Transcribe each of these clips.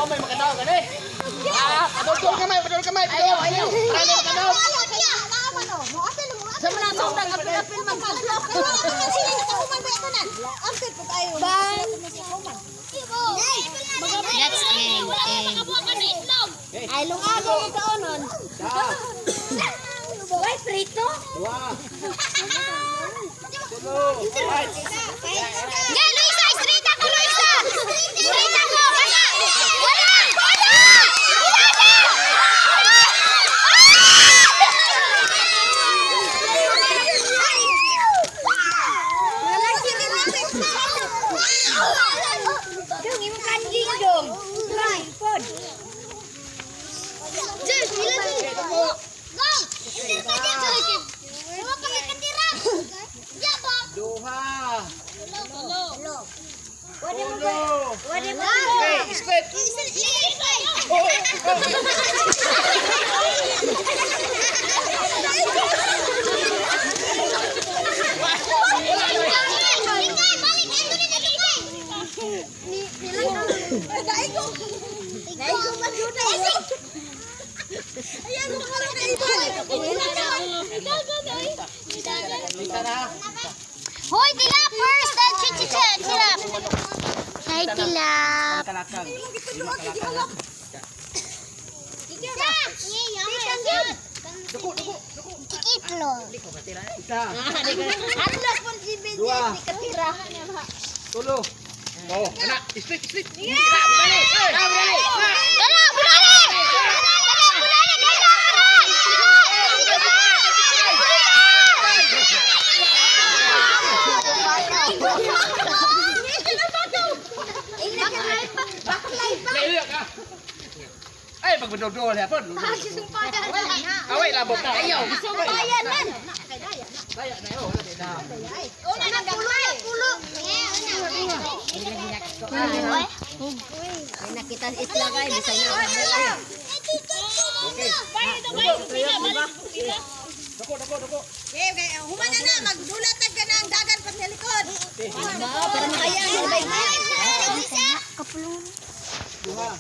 may makadaw ka eh. Padol kamay. Ayaw. Ano makadaw? Sa mga tawag apil-apil magpapalok. Let's end. Ay, lungago mo kaonon. Ay, prito? Dua. Ya, Luisa, straight ako, Luisa! Straight ako! Wala! Dong, yung kanjing dong. Right, pod. Jus, sila dong. Go! Itir pa dyan, Jus. Huwag kami kandiran. Ya, Bob. Duha. Tulo. Wadi mo. Split. Hoy, tila first. Tila. Hi, tila. Kalakang. 5 kalakang. Itlog. Isa. Atlas pun si Benji Dua. katira. Tulo. Oh, anak. Split. Dala, bulali. Ay, pagbedodo ya pun. Away labok na. Ayaw. Bayan man. Daya na yo, wala na. Una nang pulo. Ay nakita isla kay bisay na. Okay. Dako. Humana na, magdulat na ka ng dagan pa sa likod. Para makaya ang bay. Duha.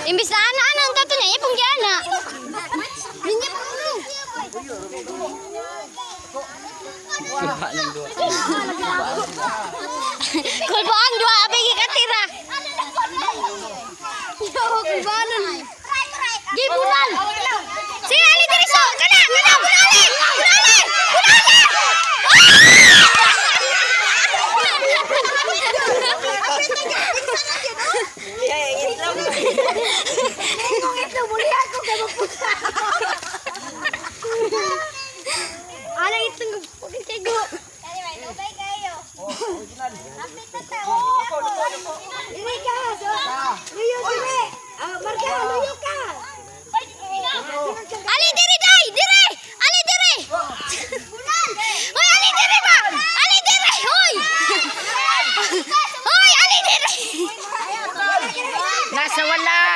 Imbis na ana ang tato niya, ipong giana. Linya pa mo. Kulbaan dua abay gikatira. Yo, kulbaanan. Gibulan. Sige, ali diri so. Kana, bulali.